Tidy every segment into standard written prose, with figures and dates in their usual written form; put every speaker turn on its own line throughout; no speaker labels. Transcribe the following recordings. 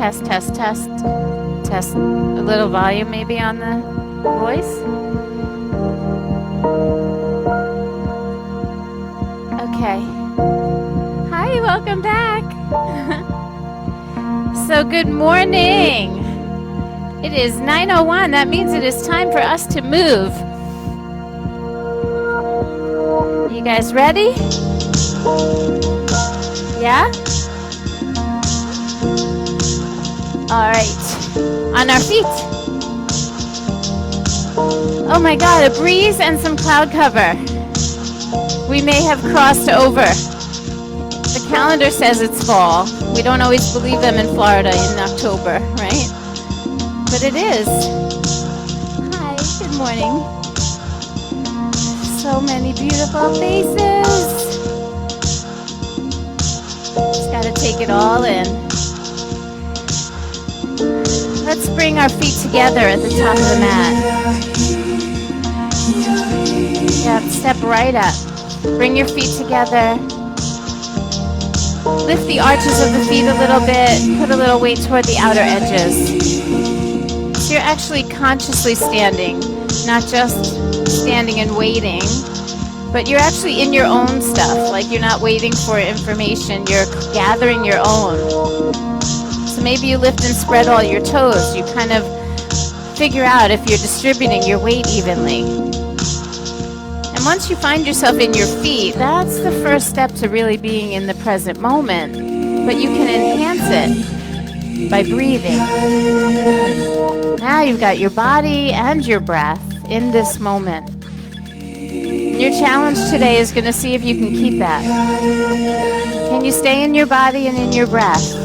Test, test, test. Test a little volume maybe on the voice. Okay. Hi, welcome back. So good morning. It is 9:01. That means it is time for us to move. You guys ready? Yeah? All right. On our feet. Oh my God, a breeze and some cloud cover. We may have crossed over. The calendar says it's fall. We don't always believe them in Florida in October, right? But it is. Hi, good morning. So many beautiful faces. Just gotta take it all in. Let's bring our feet together at the top of the mat. Yeah, step right up. Bring your feet together. Lift the arches of the feet a little bit. Put a little weight toward the outer edges. So you're actually consciously standing, not just standing and waiting, but you're actually in your own stuff. Like you're not waiting for information. You're gathering your own. So maybe you lift and spread all your toes. You kind of figure out if you're distributing your weight evenly. And once you find yourself in your feet, that's the first step to really being in the present moment. But you can enhance it by breathing. Now you've got your body and your breath in this moment. Your challenge today is going to see if you can keep that. Can you stay in your body and in your breath?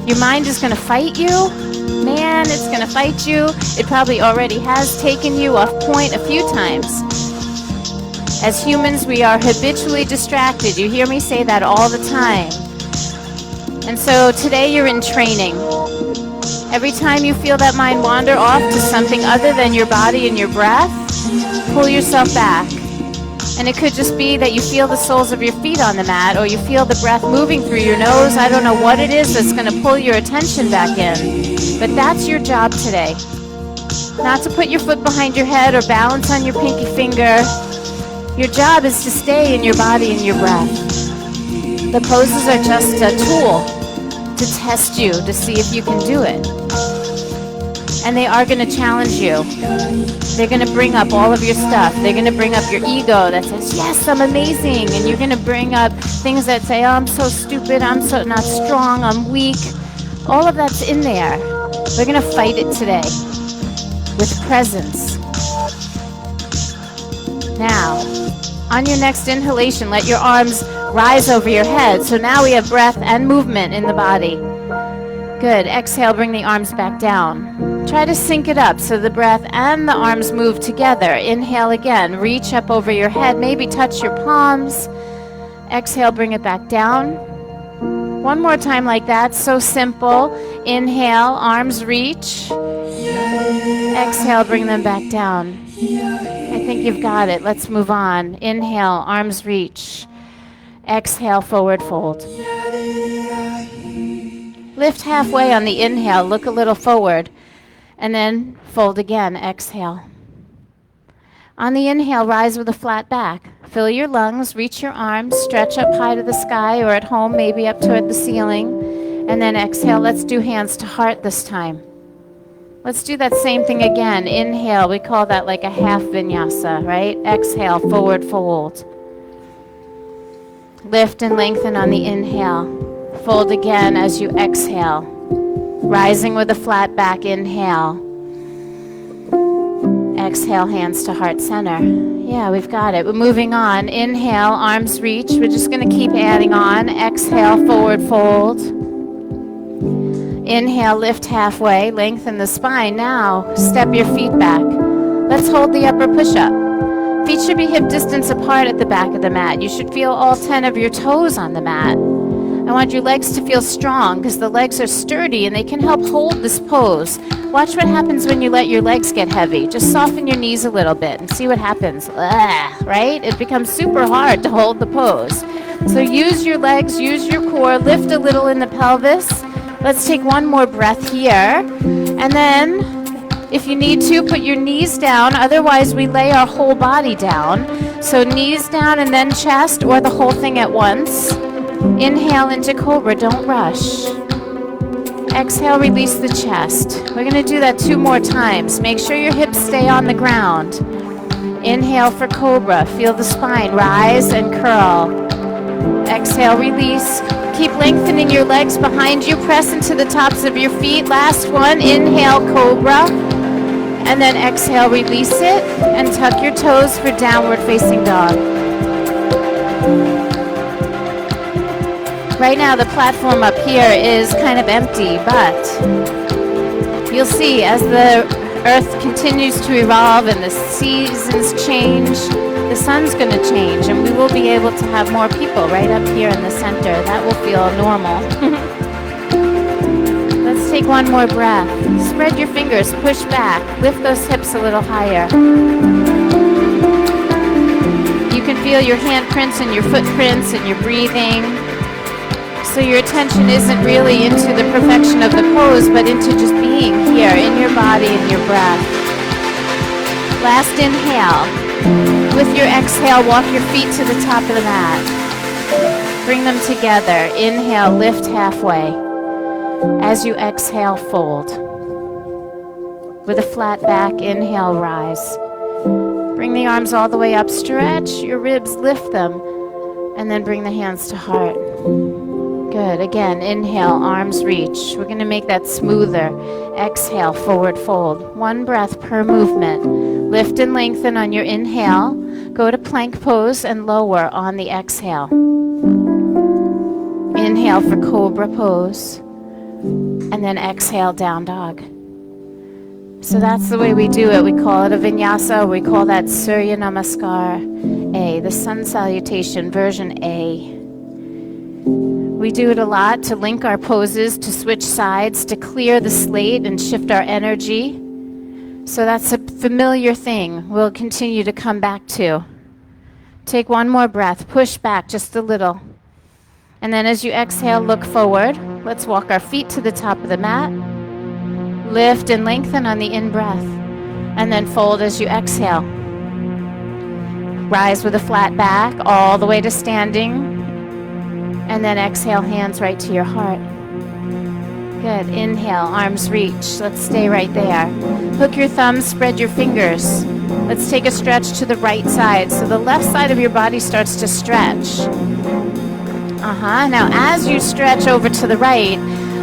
Your mind is going to fight you. Man, it's going to fight you. It probably already has taken you off point a few times. As humans, we are habitually distracted. You hear me say that all the time. And so today you're in training. Every time you feel that mind wander off to something other than your body and your breath, pull yourself back. And it could just be that you feel the soles of your feet on the mat, or you feel the breath moving through your nose. I don't know what it is that's going to pull your attention back in. But that's your job today. Not to put your foot behind your head or balance on your pinky finger. Your job is to stay in your body and your breath. The poses are just a tool to test you, to see if you can do it. And they are going to challenge you. They're going to bring up all of your stuff. They're going to bring up your ego that says, yes, I'm amazing. And you're going to bring up things that say, oh, I'm so stupid, I'm so not strong, I'm weak. All of that's in there. We're going to fight it today with presence. Now, on your next inhalation, let your arms rise over your head. So now we have breath and movement in the body. Good. Exhale, bring the arms back down. Try to sync it up so the breath and the arms move together. Inhale again. Reach up over your head. Maybe touch your palms. Exhale, bring it back down. One more time like that. So simple. Inhale, arms reach. Exhale, bring them back down. I think you've got it. Let's move on. Inhale, arms reach. Exhale, forward fold. Lift halfway on the inhale. Look a little forward. And then fold again. Exhale. On the inhale, rise with a flat back. Fill your lungs. Reach your arms. Stretch up high to the sky, or at home, maybe up toward the ceiling. And then exhale. Let's do hands to heart this time. Let's do that same thing again. Inhale, we call that like a half vinyasa, right? Exhale, forward fold. Lift and lengthen on the inhale. Fold again as you exhale. Rising with a flat back, inhale. Exhale, hands to heart center. Yeah, we've got it. We're moving on. Inhale, arms reach. We're just going to keep adding on. Exhale, forward fold. Inhale, lift halfway, lengthen the spine. Now, step your feet back. Let's hold the upper push-up. Feet should be hip distance apart at the back of the mat. You should feel all 10 of your toes on the mat. I want your legs to feel strong because the legs are sturdy and they can help hold this pose. Watch what happens when you let your legs get heavy. Just soften your knees a little bit and see what happens. Right? It becomes super hard to hold the pose. So use your legs, use your core, lift a little in the pelvis. Let's take one more breath here. And then, if you need to, put your knees down. Otherwise, we lay our whole body down. So knees down and then chest, or the whole thing at once. Inhale into cobra, don't rush. Exhale, release the chest. We're going to do that 2 more times. Make sure your hips stay on the ground. Inhale for cobra. Feel the spine rise and curl. Exhale, release. Keep lengthening your legs behind you. Press into the tops of your feet. Last one. Inhale, cobra. And then exhale, release it. And tuck your toes for downward facing dog. Right now, the platform up here is kind of empty, but you'll see as the earth continues to evolve and the seasons change, the sun's going to change, and we will be able to have more people right up here in the center. That will feel normal. Let's take one more breath. Spread your fingers, push back, lift those hips a little higher. You can feel your handprints and your footprints and your breathing. So your attention isn't really into the perfection of the pose, but into just being here in your body and your breath. Last inhale. With your exhale, walk your feet to the top of the mat. Bring them together. Inhale, lift halfway. As you exhale, fold. With a flat back, inhale, rise. Bring the arms all the way up, stretch your ribs, lift them, and then bring the hands to heart. Good. Again, inhale, arms reach. We're going to make that smoother. Exhale, forward fold. 1 breath per movement. Lift and lengthen on your inhale. Go to plank pose and lower on the exhale. Inhale for cobra pose. And then exhale, down dog. So that's the way we do it. We call it a vinyasa. We call that Surya Namaskar A, the sun salutation, version A. We do it a lot to link our poses, to switch sides, to clear the slate and shift our energy. So that's a familiar thing we'll continue to come back to. Take one more breath, push back just a little. And then as you exhale, look forward. Let's walk our feet to the top of the mat. Lift and lengthen on the in-breath. And then fold as you exhale. Rise with a flat back all the way to standing. And then exhale, hands right to your heart. Good. Inhale, arms reach. Let's stay right there. Hook your thumbs, spread your fingers. Let's take a stretch to the right side. So the left side of your body starts to stretch. Now, as you stretch over to the right,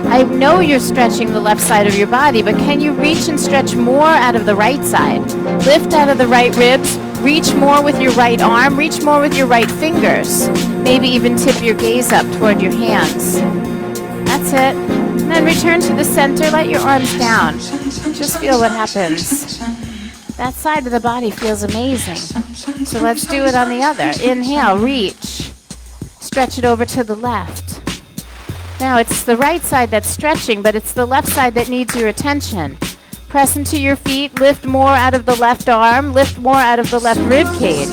I know you're stretching the left side of your body, but can you reach and stretch more out of the right side? Lift out of the right ribs. Reach more with your right arm. Reach more with your right fingers. Maybe even tip your gaze up toward your hands. That's it. And then return to the center. Let your arms down. Just feel what happens. That side of the body feels amazing. So let's do it on the other. Inhale, reach. Stretch it over to the left. Now it's the right side that's stretching, but it's the left side that needs your attention. Press into your feet, lift more out of the left arm, lift more out of the left rib cage.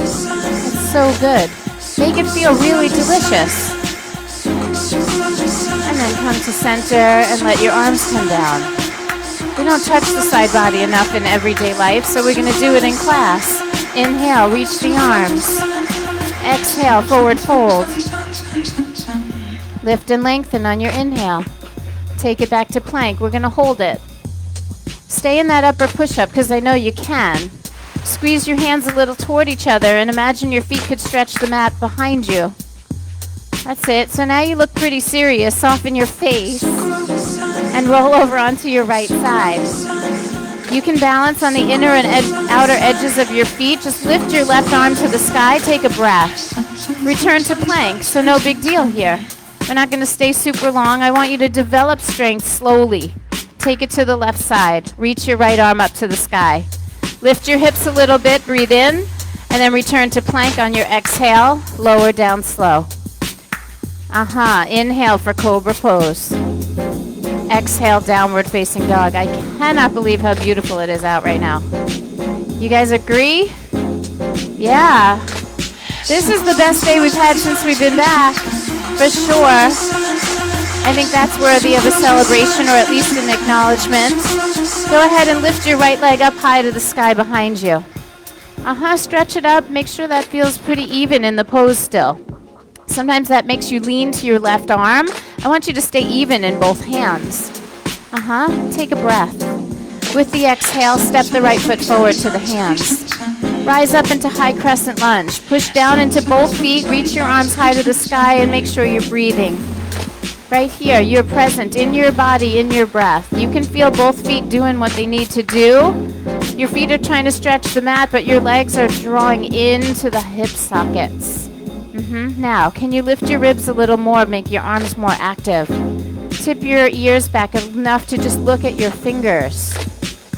It's so good. Make it feel really delicious. And then come to center and let your arms come down. We don't touch the side body enough in everyday life, so we're going to do it in class. Inhale, reach the arms. Exhale, forward fold. Lift and lengthen on your inhale. Take it back to plank. We're going to hold it. Stay in that upper push-up because I know you can. Squeeze your hands a little toward each other and imagine your feet could stretch the mat behind you. That's it. So now you look pretty serious. Soften your face and roll over onto your right side. You can balance on the inner and outer edges of your feet. Just lift your left arm to the sky. Take a breath. Return to plank. So no big deal here. We're not going to stay super long. I want you to develop strength slowly. Take it to the left side. Reach your right arm up to the sky. Lift your hips a little bit. Breathe in. And then return to plank on your exhale. Lower down slow. Inhale for cobra pose. Exhale, downward facing dog. I cannot believe how beautiful it is out right now. You guys agree? Yeah. This is the best day we've had since we've been back. For sure. I think that's worthy of a celebration or at least an acknowledgement. Go ahead and lift your right leg up high to the sky behind you. Stretch it up. Make sure that feels pretty even in the pose still. Sometimes that makes you lean to your left arm. I want you to stay even in both hands. Take a breath. With the exhale, step the right foot forward to the hands. Rise up into high crescent lunge. Push down into both feet. Reach your arms high to the sky and make sure you're breathing. Right here, you're present in your body, in your breath. You can feel both feet doing what they need to do. Your feet are trying to stretch the mat, but your legs are drawing into the hip sockets. Now, can you lift your ribs a little more, make your arms more active? Tip your ears back enough to just look at your fingers.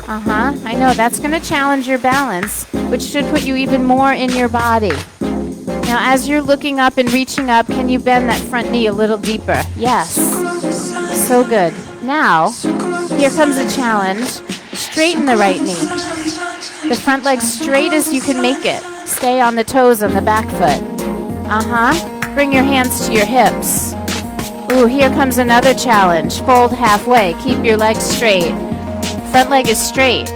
I know, that's going to challenge your balance, which should put you even more in your body. Now, as you're looking up and reaching up, can you bend that front knee a little deeper? Yes. So good. Now, here comes a challenge. Straighten the right knee. The front leg straight as you can make it. Stay on the toes on the back foot. Bring your hands to your hips. Ooh, here comes another challenge. Fold halfway. Keep your legs straight. Front leg is straight.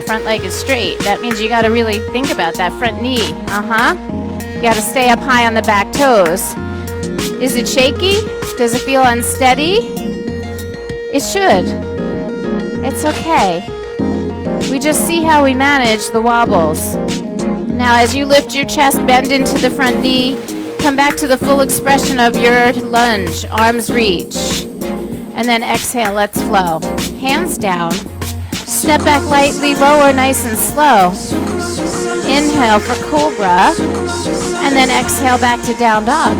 Front leg is straight. That means you got to really think about that front knee. You got to stay up high on the back toes. Is it shaky? Does it feel unsteady? It should. It's okay. We just see how we manage the wobbles. Now, as you lift your chest, bend into the front knee. Come back to the full expression of your lunge. Arms reach. And then exhale, let's flow. Hands down. Step back lightly, lower nice and slow. Inhale for cobra. And then exhale back to down dog.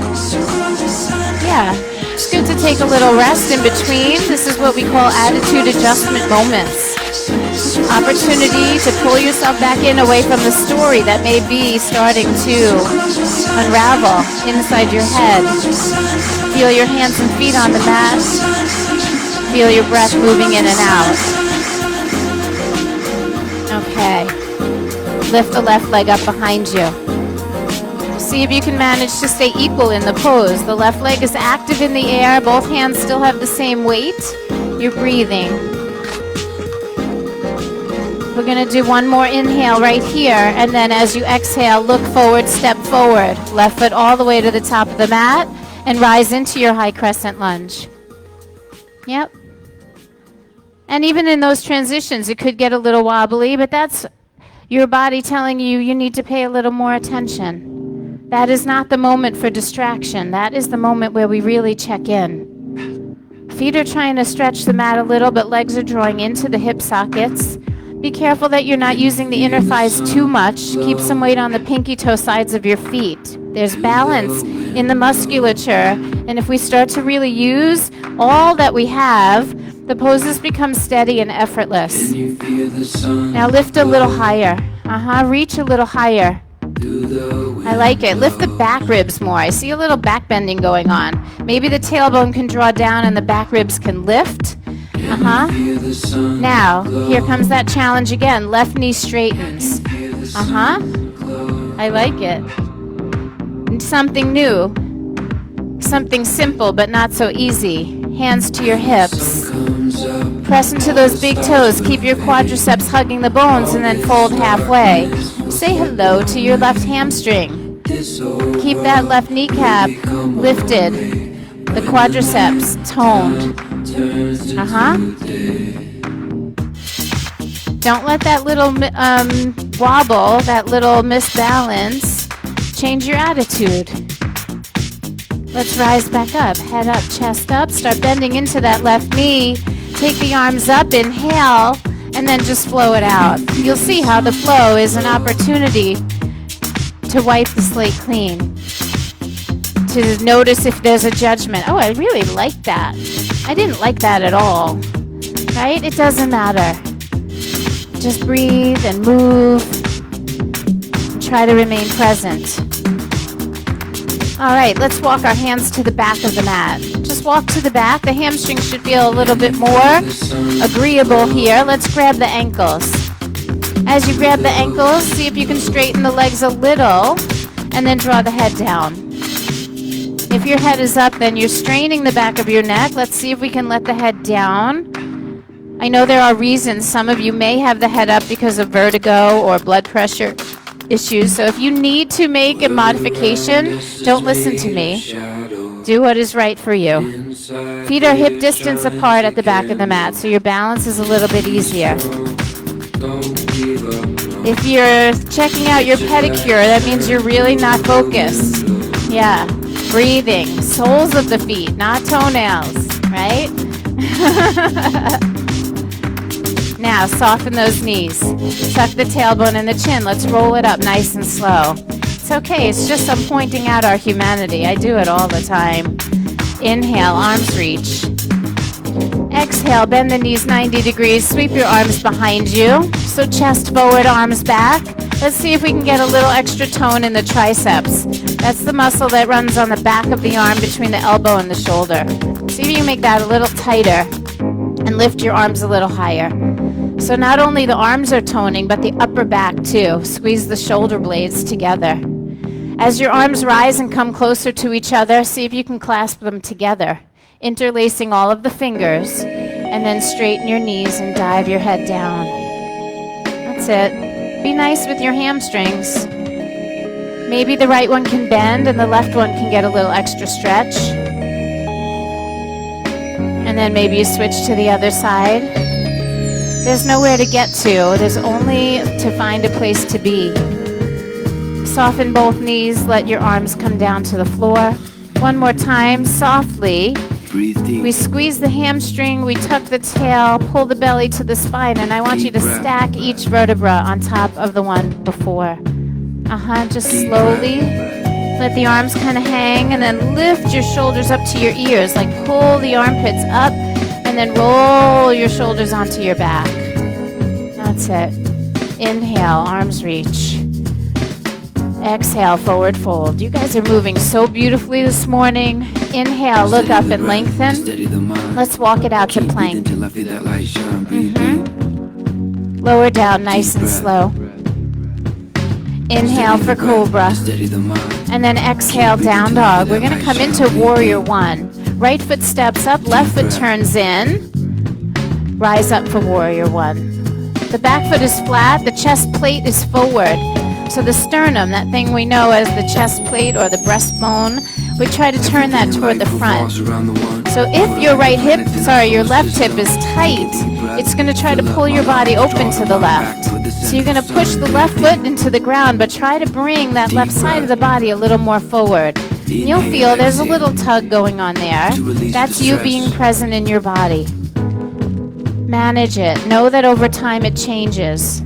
Yeah, it's good to take a little rest in between. This is what we call attitude adjustment moments. Opportunity to pull yourself back in away from the story that may be starting to unravel inside your head. Feel your hands and feet on the mat. Feel your breath moving in and out. Okay. Lift the left leg up behind you. See if you can manage to stay equal in the pose. The left leg is active in the air. Both hands still have the same weight. You're breathing. We're going to do one more inhale right here, and then as you exhale, look forward, step forward. Left foot all the way to the top of the mat, and rise into your high crescent lunge. Yep. And even in those transitions, it could get a little wobbly, but that's your body telling you you need to pay a little more attention. That is not the moment for distraction. That is the moment where we really check in. Feet are trying to stretch the mat a little, but legs are drawing into the hip sockets. Be careful that you're not using the inner thighs too much. Keep some weight on the pinky toe sides of your feet. There's balance in the musculature, and if we start to really use all that we have, the poses become steady and effortless. Now lift a little higher. Reach a little higher. I like it. Lift the back ribs more. I see a little back bending going on. Maybe the tailbone can draw down and the back ribs can lift. Now, here comes that challenge again. Left knee straightens. I like it. Something new. Something simple but not so easy. Hands to your hips. Press into those big toes. Keep your quadriceps hugging the bones and then fold halfway. Say hello to your left hamstring. Keep that left kneecap lifted. The quadriceps toned. Don't let that little wobble, that little misbalance, change your attitude. Let's rise back up. Head up, chest up. Start bending into that left knee. Take the arms up, inhale, and then just flow it out. You'll see how the flow is an opportunity to wipe the slate clean. To notice if there's a judgment. Oh, I really like that. I didn't like that at all. Right? It doesn't matter. Just breathe and move. And try to remain present. All right, let's walk our hands to the back of the mat. Just walk to the back. The hamstrings should feel a little bit more agreeable here. Let's grab the ankles. As you grab the ankles, see if you can straighten the legs a little and then draw the head down. If your head is up, then you're straining the back of your neck. Let's see if we can let the head down. I know there are reasons. Some of you may have the head up because of vertigo or blood pressure issues. So if you need to make a modification, don't listen to me. Do what is right for you. Feet are hip distance apart at the back of the mat, so your balance is a little bit easier. If you're checking out your pedicure, that means you're really not focused. Yeah, breathing, soles of the feet, not toenails, right? Now, soften those knees. Tuck the tailbone and the chin. Let's roll it up nice and slow. It's okay. It's just I'm pointing out our humanity. I do it all the time. Inhale, arms reach. Exhale, bend the knees 90 degrees. Sweep your arms behind you. So chest forward, arms back. Let's see if we can get a little extra tone in the triceps. That's the muscle that runs on the back of the arm between the elbow and the shoulder. See if you can make that a little tighter and lift your arms a little higher. So not only the arms are toning, but the upper back too. Squeeze the shoulder blades together. As your arms rise and come closer to each other, see if you can clasp them together, interlacing all of the fingers, and then straighten your knees and dive your head down. That's it. Be nice with your hamstrings. Maybe the right one can bend and the left one can get a little extra stretch. And then maybe you switch to the other side. There's nowhere to get to. There's only to find a place to be. Soften both knees. Let your arms come down to the floor. One more time, softly.
Breathe deep.
We squeeze the hamstring, we tuck the tail, pull the belly to the spine, and I want you to stack each vertebra on top of the one before. Just slowly. Let the arms kind of hang, and then lift your shoulders up to your ears. Like pull the armpits up, and then roll your shoulders onto your back. That's it. Inhale, arms reach. Exhale, forward fold. You guys are moving so beautifully this morning. Inhale, look up and lengthen. Let's walk it out to plank. Lower down nice and slow. Inhale for cobra. And then exhale, down dog. We're going to come into warrior one. Right foot steps up, left foot turns in. Rise up for warrior one. The back foot is flat, the chest plate is forward. So the sternum, that thing we know as the chest plate or the breastbone, we try to turn that toward the front. So if your your left hip is tight, it's going to try to pull your body open to the left. So you're going to push the left foot into the ground, but try to bring that left side of the body a little more forward. You'll feel there's a little tug going on there. That's you being present in your body. Manage it. Know that over time it changes.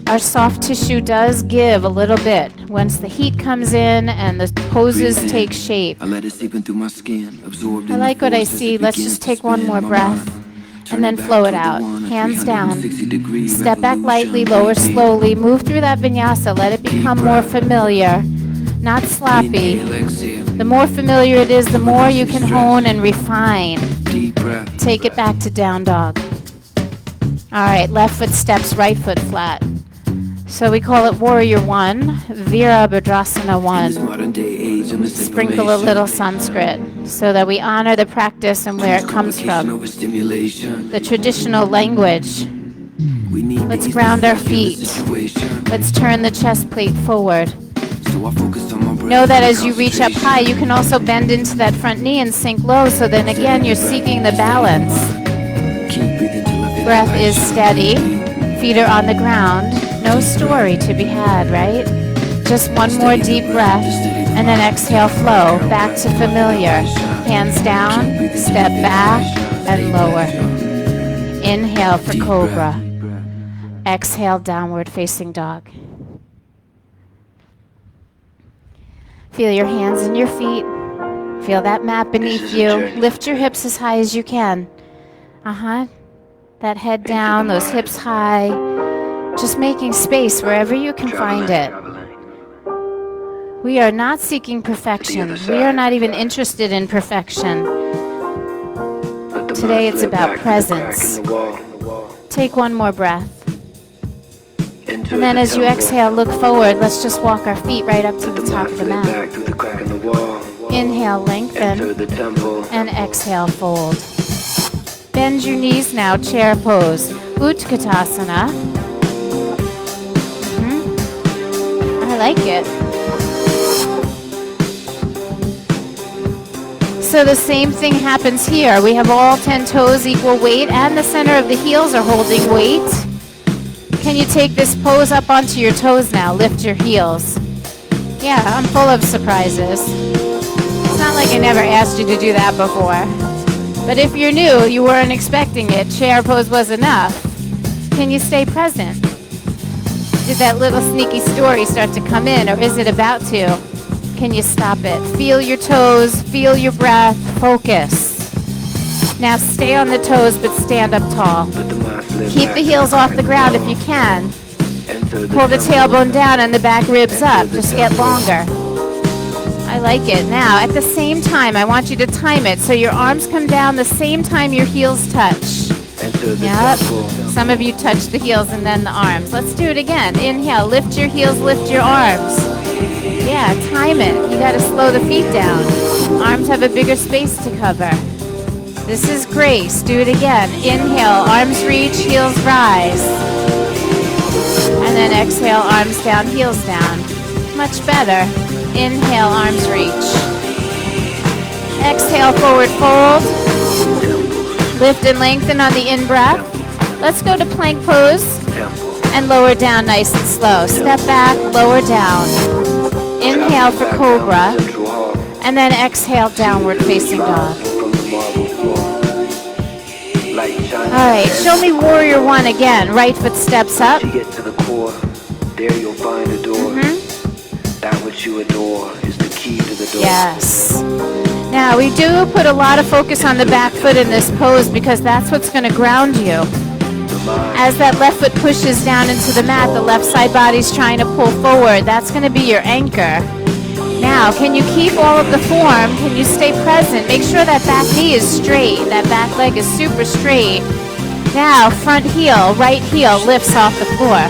Our soft tissue does give a little bit once the heat comes in and the poses take shape. I like what I see. Let's just take one more breath and then flow it out. Hands down. Step back lightly, lower slowly. Move through that vinyasa. Let it become more familiar, not sloppy. The more familiar it is, the more you can hone and refine. Take it back to down dog. All right, left foot steps, right foot flat. So we call it Warrior 1, Virabhadrasana 1. Sprinkle a little Sanskrit so that we honor the practice and where it comes from. The traditional language. Let's ground our feet. Let's turn the chest plate forward. Know that as you reach up high, you can also bend into that front knee and sink low, so then again you're seeking the balance. Breath is steady. Feet are on the ground. No story to be had, right? Just one more deep breath, and then exhale, flow, back to familiar. Hands down, step back, and lower. Inhale for cobra. Exhale, downward facing dog. Feel your hands and your feet. Feel that mat beneath you. Lift your hips as high as you can. That head down, those hips high. Just making space wherever you can find it. We are not seeking perfection. We are not even interested in perfection. Today it's about presence. Take one more breath. And then as you exhale, look forward. Let's just walk our feet right up to the top of the mat. Inhale, lengthen. And exhale, fold. Bend your knees now, chair pose. Utkatasana. I like it. So the same thing happens here. We have all 10 toes equal weight, and the center of the heels are holding weight. Can you take this pose up onto your toes now? Lift your heels. Yeah, I'm full of surprises. It's not like I never asked you to do that before. But if you're new, you weren't expecting it, chair pose was enough. Can you stay present? Did that little sneaky story start to come in, or is it about to? Can you stop it? Feel your toes, feel your breath, focus. Now stay on the toes, but stand up tall. Keep the heels off the ground if you can. Pull the tailbone down and the back ribs up. Just get longer. I like it. Now, at the same time, I want you to time it so your arms come down the same time your heels touch. Yep. Some of you touch the heels and then the arms. Let's do it again. Inhale, lift your heels, lift your arms. Yeah, time it. You got to slow the feet down. Arms have a bigger space to cover. This is grace. Do it again. Inhale, arms reach, heels rise. And then exhale, arms down, heels down. Much better. Inhale, arms reach. Exhale, forward fold. Lift and lengthen on the in-breath. Let's go to plank pose and lower down nice and slow. Step back, lower down. Inhale for cobra. And then exhale, downward facing dog. All right, show me warrior one again. Right foot steps up.
There you'll find a door. That which you adore is the key to the door.
Yes. Now, we do put a lot of focus on the back foot in this pose because that's what's going to ground you. As that left foot pushes down into the mat, the left side body's trying to pull forward. That's going to be your anchor. Now, can you keep all of the form? Can you stay present? Make sure that back knee is straight. That back leg is super straight. Now, front heel, right heel lifts off the floor.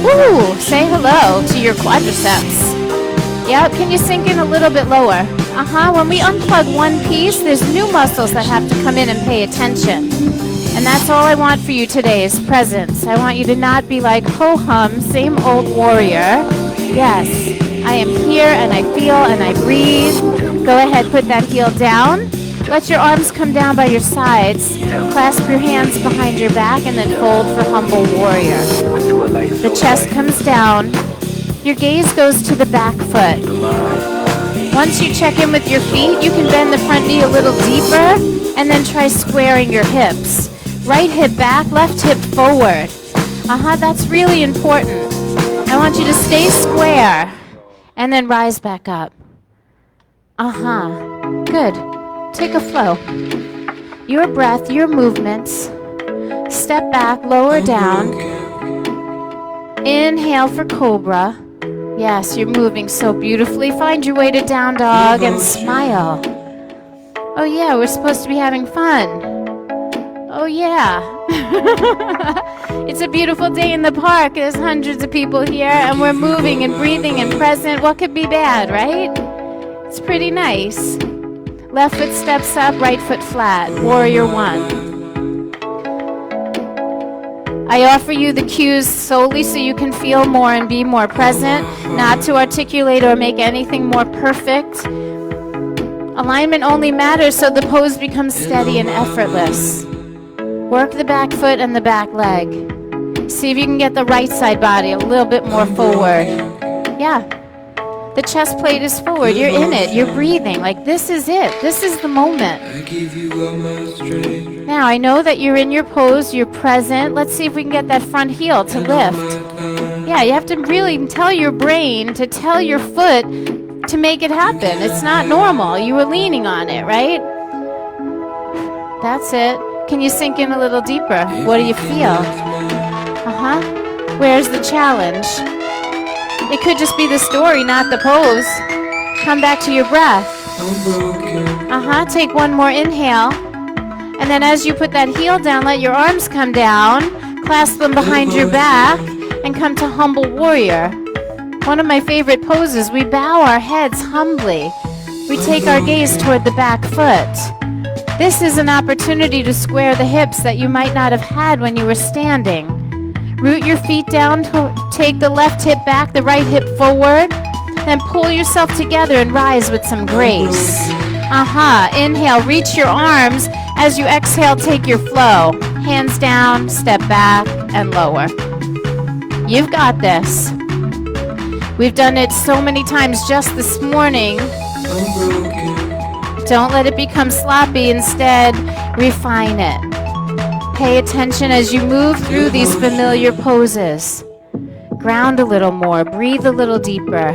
Woo! Say hello to your quadriceps. Yep, can you sink in a little bit lower? When we unplug one piece, there's new muscles that have to come in and pay attention. And that's all I want for you today is presence. I want you to not be like, ho-hum, same old warrior. Yes, I am here and I feel and I breathe. Go ahead, put that heel down. Let your arms come down by your sides. Clasp your hands behind your back and then fold for humble warrior. The chest comes down. Your gaze goes to the back foot. Once you check in with your feet, you can bend the front knee a little deeper and then try squaring your hips. Right hip back, left hip forward. That's really important. I want you to stay square and then rise back up. Good. Take a flow. Your breath, your movements. Step back, lower down. Inhale for cobra. Yes, you're moving so beautifully. Find your way to down dog and smile. Oh yeah, we're supposed to be having fun. Oh yeah. It's a beautiful day in the park. There's hundreds of people here and we're moving and breathing and present. What could be bad, right? It's pretty nice. Left foot steps up, right foot flat. Warrior one. I offer you the cues solely so you can feel more and be more present, not to articulate or make anything more perfect. Alignment only matters so the pose becomes steady and effortless. Work the back foot and the back leg. See if you can get the right side body a little bit more forward. Yeah. The chest plate is forward. You're in it. You're breathing. Like this is it. This is the moment. Now, I know that you're in your pose. You're present. Let's see if we can get that front heel to lift. Yeah, you have to really tell your brain to tell your foot to make it happen. It's not normal. You were leaning on it, right? That's it. Can you sink in a little deeper? What do you feel? Where's the challenge? It could just be the story, not the pose. Come back to your breath. Take one more inhale. And then as you put that heel down, let your arms come down. Clasp them behind your back and come to humble warrior. One of my favorite poses. We bow our heads humbly. we take our gaze toward the back foot. This is an opportunity to square the hips that you might not have had when you were standing. Root your feet down, take the left hip back, the right hip forward, then pull yourself together and rise with some grace. Inhale, reach your arms. As you exhale, take your flow. Hands down, step back, and lower. You've got this. We've done it so many times just this morning. Don't let it become sloppy. Instead, refine it. Pay attention as you move through these familiar poses. Ground a little more. Breathe a little deeper.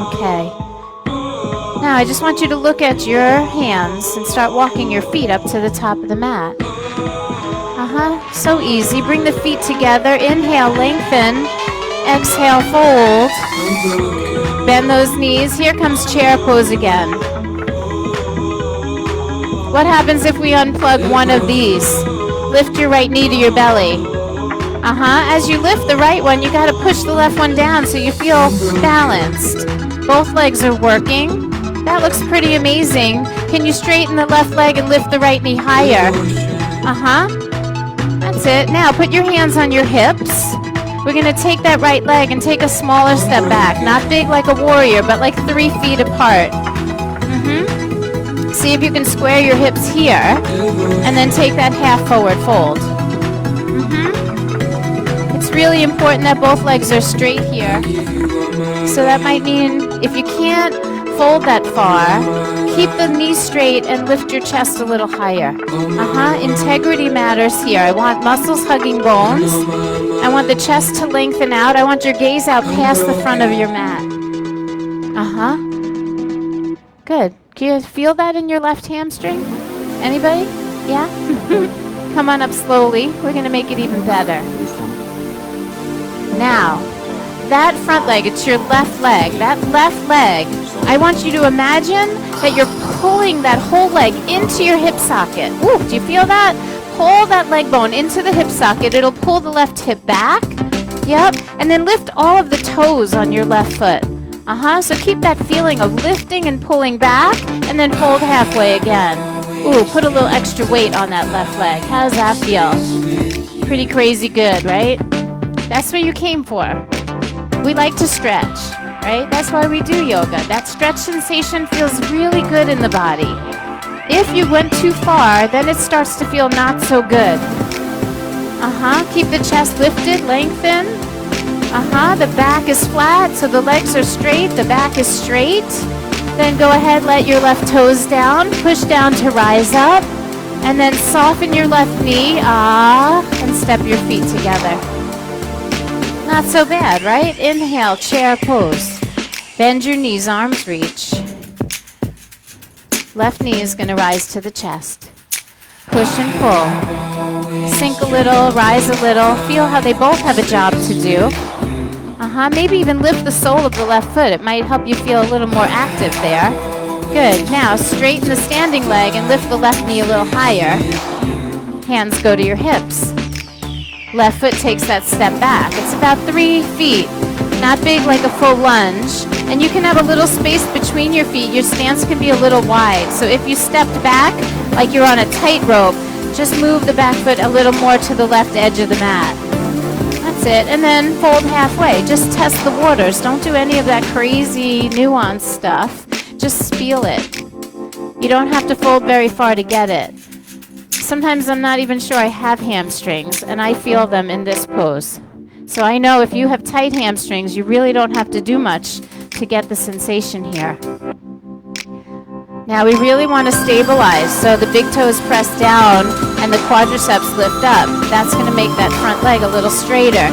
Okay. Now I just want you to look at your hands and start walking your feet up to the top of the mat. So easy. Bring the feet together. Inhale, lengthen. Exhale, fold. Bend those knees. Here comes chair pose again. What happens if we unplug one of these? Lift your right knee to your belly. As you lift the right one, you got to push the left one down so you feel balanced. Both legs are working. That looks pretty amazing. Can you straighten the left leg and lift the right knee higher? That's it. Now put your hands on your hips. We're going to take that right leg and take a smaller step back. Not big like a warrior, but like 3 feet apart. See if you can square your hips here. And then take that half forward fold. It's really important that both legs are straight here. So that might mean if you can't fold that far, keep the knees straight and lift your chest a little higher. Integrity matters here. I want muscles hugging bones. I want the chest to lengthen out. I want your gaze out past the front of your mat. Good. Can you feel that in your left hamstring? Anybody? Yeah? Come on up slowly. We're going to make it even better. Now, that front leg, it's your left leg. That left leg, I want you to imagine that you're pulling that whole leg into your hip socket. Ooh, do you feel that? Pull that leg bone into the hip socket. It'll pull the left hip back. Yep. And then lift all of the toes on your left foot. So keep that feeling of lifting and pulling back, and then fold halfway again. Ooh, put a little extra weight on that left leg. How does that feel? Pretty crazy good, right? That's what you came for. We like to stretch, right? That's why we do yoga. That stretch sensation feels really good in the body. If you went too far, then it starts to feel not so good. Keep the chest lifted, lengthen. The back is flat, so the legs are straight, the back is straight. Then go ahead, let your left toes down, push down to rise up, and then soften your left knee, and step your feet together. Not so bad, right? Inhale, chair pose. Bend your knees, arms reach. Left knee is going to rise to the chest. Push and pull. Sink a little, rise a little. Feel how they both have a job to do. Maybe even lift the sole of the left foot. It might help you feel a little more active there. Good. Now straighten the standing leg and lift the left knee a little higher. Hands go to your hips. Left foot takes that step back. It's about 3 feet. Not big like a full lunge. And you can have a little space between your feet. Your stance can be a little wide. So if you stepped back like you're on a tightrope, just move the back foot a little more to the left edge of the mat. That's it. And then fold halfway. Just test the waters. Don't do any of that crazy nuanced stuff. Just feel it. You don't have to fold very far to get it. Sometimes I'm not even sure I have hamstrings, and I feel them in this pose. So I know if you have tight hamstrings, you really don't have to do much to get the sensation here. Now we really want to stabilize, so the big toes press down and the quadriceps lift up. That's going to make that front leg a little straighter.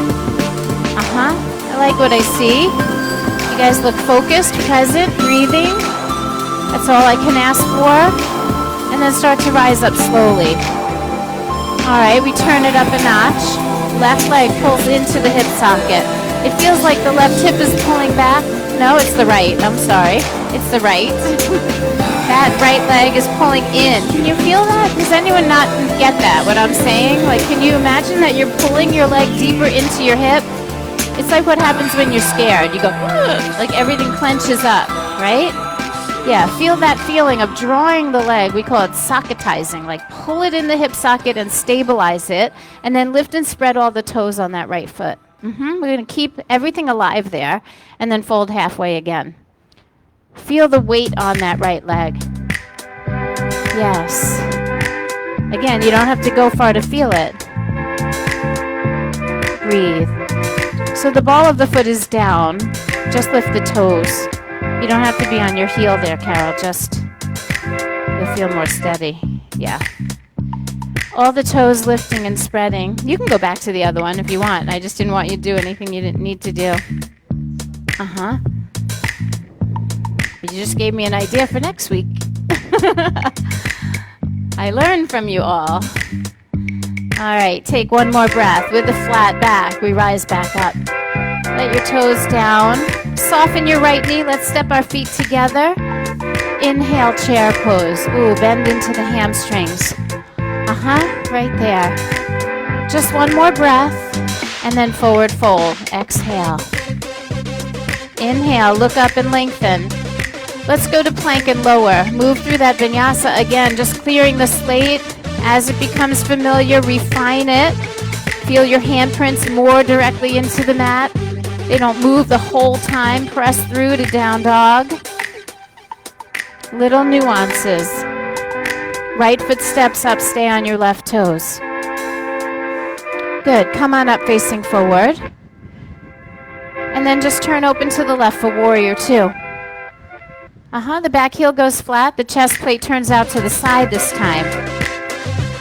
I like what I see. You guys look focused, present, breathing. That's all I can ask for. And then start to rise up slowly. All right, we turn it up a notch. Left leg pulls into the hip socket. It feels like the left hip is pulling back. No, it's the right. I'm sorry. It's the right. That right leg is pulling in. Can you feel that? Does anyone not get that, what I'm saying? Like, can you imagine that you're pulling your leg deeper into your hip? It's like what happens when you're scared. You go, like everything clenches up, right? Yeah, feel that feeling of drawing the leg. We call it socketizing. Like pull it in the hip socket and stabilize it, and then lift and spread all the toes on that right foot. We're going to keep everything alive there, and then fold halfway again. Feel the weight on that right leg. Yes. Again, you don't have to go far to feel it. Breathe. So the ball of the foot is down. Just lift the toes. You don't have to be on your heel there, Carol. Just, you'll feel more steady. Yeah. All the toes lifting and spreading. You can go back to the other one if you want. I just didn't want you to do anything you didn't need to do. You just gave me an idea for next week. I learned from you all. All right, take one more breath. With the flat back, we rise back up. Let your toes down. Soften your right knee. Let's step our feet together. Inhale, chair pose. Ooh, bend into the hamstrings. Right there. Just one more breath, and then forward fold. Exhale. Inhale, look up and lengthen. Let's go to plank and lower. Move through that vinyasa again, just clearing the slate. As it becomes familiar, refine it. Feel your handprints more directly into the mat. They don't move the whole time. Press through to down dog. Little nuances. Right foot steps up, stay on your left toes. Good, come on up facing forward. And then just turn open to the left for warrior two. The back heel goes flat. The chest plate turns out to the side this time.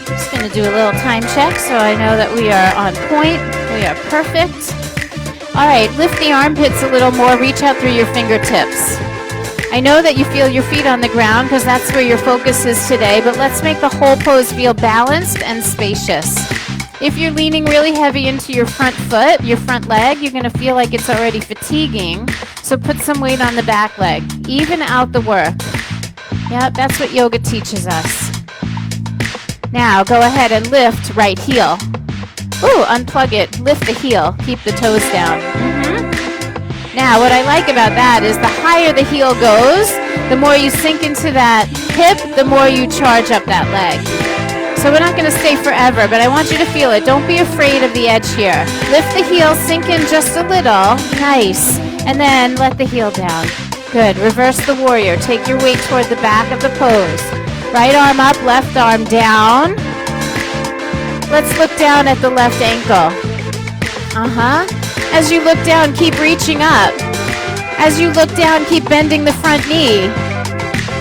Just going to do a little time check so I know that we are on point. We are perfect. All right, lift the armpits a little more. Reach out through your fingertips. I know that you feel your feet on the ground because that's where your focus is today, but let's make the whole pose feel balanced and spacious. If you're leaning really heavy into your front foot, your front leg, you're going to feel like it's already fatiguing. So put some weight on the back leg. Even out the work. Yeah, that's what yoga teaches us. Now go ahead and lift right heel. Ooh, unplug it. Lift the heel. Keep the toes down. Now what I like about that is the higher the heel goes, the more you sink into that hip, the more you charge up that leg. So we're not going to stay forever, but I want you to feel it. Don't be afraid of the edge here. Lift the heel, sink in just a little. Nice. And then let the heel down. Good. Reverse the warrior. Take your weight toward the back of the pose. Right arm up, left arm down. Let's look down at the left ankle. As you look down, keep reaching up. As you look down, keep bending the front knee.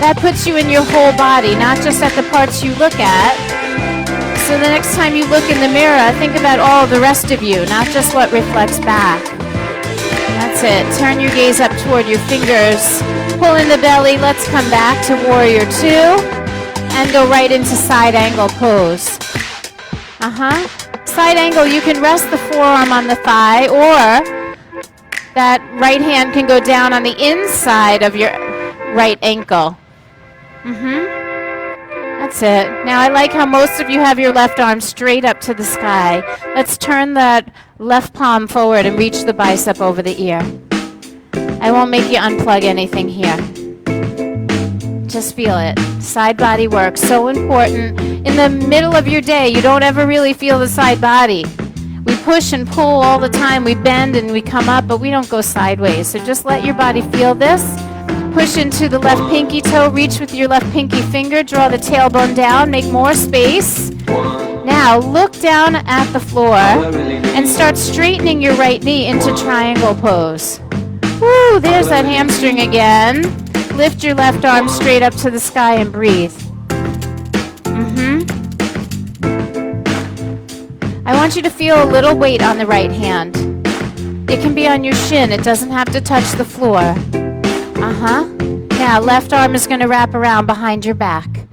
That puts you in your whole body, not just at the parts you look at. So the next time you look in the mirror, think about all the rest of you, not just what reflects back. That's it. Turn your gaze up toward your fingers. Pull in the belly. Let's come back to warrior two and go right into side angle pose. Side angle, you can rest the forearm on the thigh, or that right hand can go down on the inside of your right ankle. That's it. Now I like how most of you have your left arm straight up to the sky. Let's turn that left palm forward and reach the bicep over the ear. I won't make you unplug anything here. Just feel it. Side body work, so important. In the middle of your day, you don't ever really feel the side body. We push and pull all the time. We bend and we come up, but we don't go sideways. So just let your body feel this. Push into the left pinky toe. Reach with your left pinky finger. Draw the tailbone down. Make more space. Now look down at the floor and start straightening your right knee into triangle pose. Woo, there's that hamstring again. Lift your left arm straight up to the sky and breathe. I want you to feel a little weight on the right hand. It can be on your shin. It doesn't have to touch the floor. Now, left arm is going to wrap around behind your back.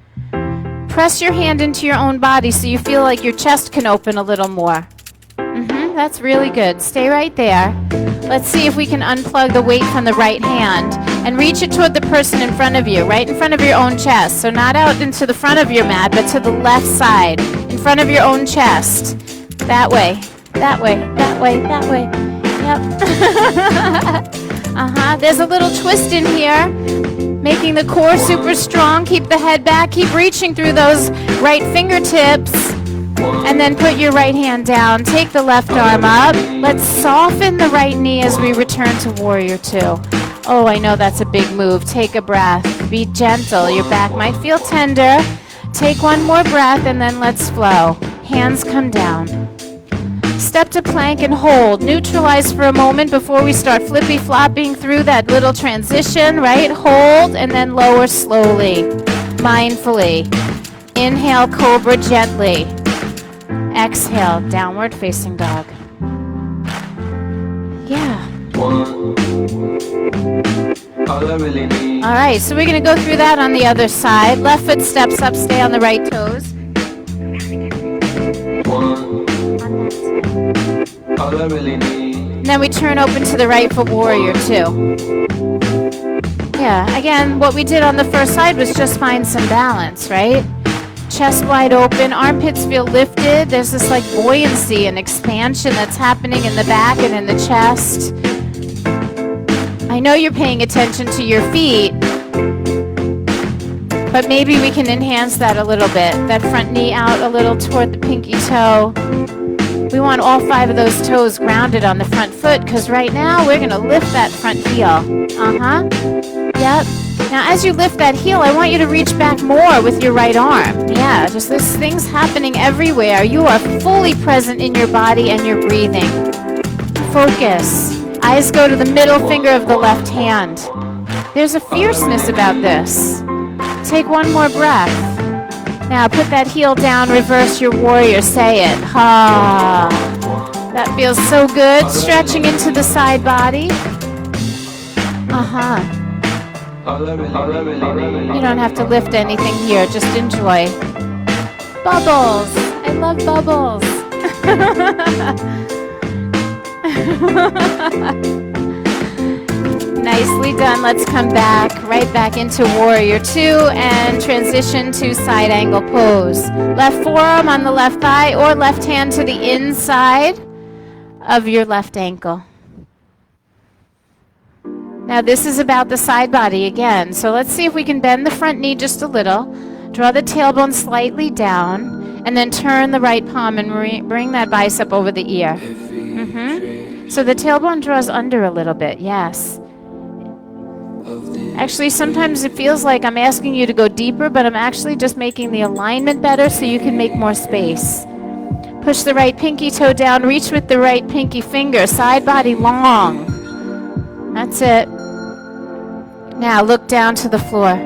Press your hand into your own body so you feel like your chest can open a little more. That's really good. Stay right there. Let's see if we can unplug the weight from the right hand and reach it toward the person in front of you, right in front of your own chest. So not out into the front of your mat, but to the left side, in front of your own chest. That way, that way, that way, that way. Yep. There's a little twist in here, making the core super strong. Keep the head back. Keep reaching through those right fingertips. And then put your right hand down. Take the left arm up. Let's soften the right knee as we return to Warrior Two. Oh, I know that's a big move. Take a breath. Be gentle. Your back might feel tender. Take one more breath and then let's flow. Hands come down. Step to plank and hold. Neutralize for a moment before we start flippy-flopping through that little transition, right? Hold and then lower slowly, mindfully. Inhale, cobra gently. Exhale, downward facing dog. Yeah. All right, so we're going to go through that on the other side. Left foot steps up, stay on the right toes. And then we turn open to the right for Warrior Two. Yeah, again, what we did on the first side was just find some balance, right? Chest wide open, armpits feel lifted. There's this like buoyancy and expansion that's happening in the back and in the chest. I know you're paying attention to your feet, but maybe we can enhance that a little bit. That front knee out a little toward the pinky toe. We want all 5 of those toes grounded on the front foot because right now we're going to lift that front heel. Yep. Now as you lift that heel, I want you to reach back more with your right arm. Yeah, just this thing's happening everywhere. You are fully present in your body and your breathing. Focus. Eyes go to the middle finger of the left hand. There's a fierceness about this. Take one more breath. Now put that heel down, reverse your warrior, say it. Ha. That feels so good. Stretching into the side body. You don't have to lift anything here, just enjoy. Bubbles. I love bubbles. Nicely done. Let's come back, right back into Warrior Two and transition to side angle pose. Left forearm on the left thigh or left hand to the inside of your left ankle. Now this is about the side body again. So let's see if we can bend the front knee just a little. Draw the tailbone slightly down and then turn the right palm and bring that bicep over the ear. So the tailbone draws under a little bit, yes. Actually, sometimes it feels like I'm asking you to go deeper, but I'm actually just making the alignment better so you can make more space. Push the right pinky toe down, reach with the right pinky finger, side body long. That's it. Now look down to the floor.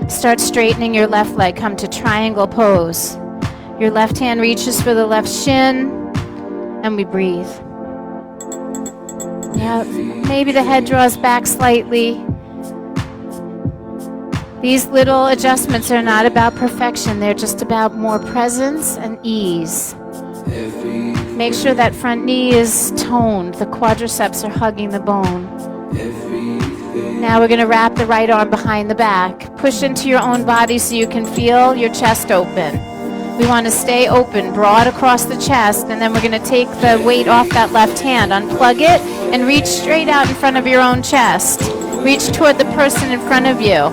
Start straightening your left leg, come to triangle pose. Your left hand reaches for the left shin, and we breathe. Yep. Maybe the head draws back slightly. These little adjustments are not about perfection. They're just about more presence and ease. Make sure that front knee is toned. The quadriceps are hugging the bone. Now we're going to wrap the right arm behind the back. Push into your own body so you can feel your chest open. We want to stay open, broad across the chest, and then we're going to take the weight off that left hand. Unplug it and reach straight out in front of your own chest. Reach toward the person in front of you.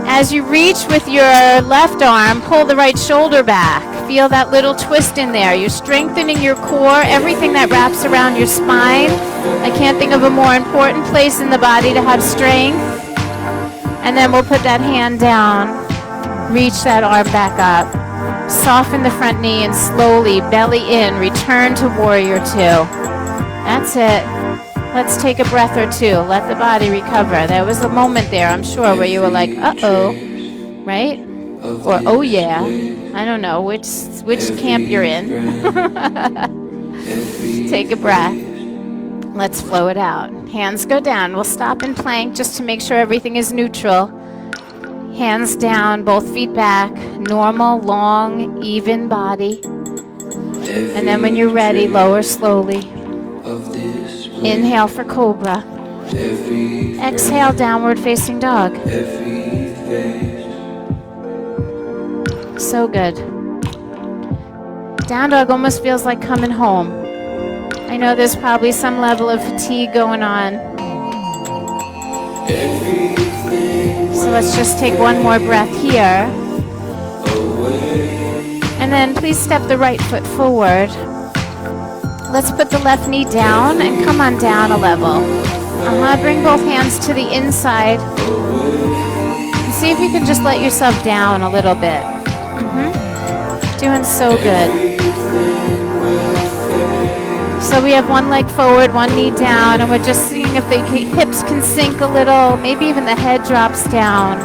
As you reach with your left arm, pull the right shoulder back. Feel that little twist in there. You're strengthening your core, everything that wraps around your spine. I can't think of a more important place in the body to have strength. And then we'll put that hand down. Reach that arm back up. Soften the front knee and slowly belly in. Return to Warrior Two. That's it. Let's take a breath or two. Let the body recover. There was a moment there, I'm sure, where you were like, uh-oh, right? Or, oh yeah. I don't know which camp you're in. Take a breath. Let's flow it out. Hands go down. We'll stop in plank just to make sure everything is neutral. Hands down, both feet back. Normal, long, even body. And then when you're ready, lower slowly. Inhale for cobra. Exhale, downward facing dog. So good. Down dog almost feels like coming home. I know there's probably some level of fatigue going on. So let's just take one more breath here. And then please step the right foot forward. Let's put the left knee down and come on down a level. Bring both hands to the inside. And see if you can just let yourself down a little bit. Doing so good. So we have one leg forward, one knee down, and we're just seeing if the hips can sink a little. Maybe even the head drops down.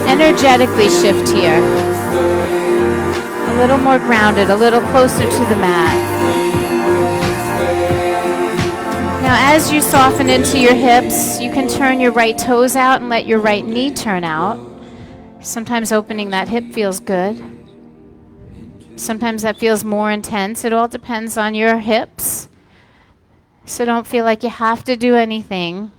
Energetically shift here. A little more grounded, a little closer to the mat. Now as you soften into your hips, you can turn your right toes out and let your right knee turn out. Sometimes opening that hip feels good. Sometimes that feels more intense. It all depends on your hips. So don't feel like you have to do anything.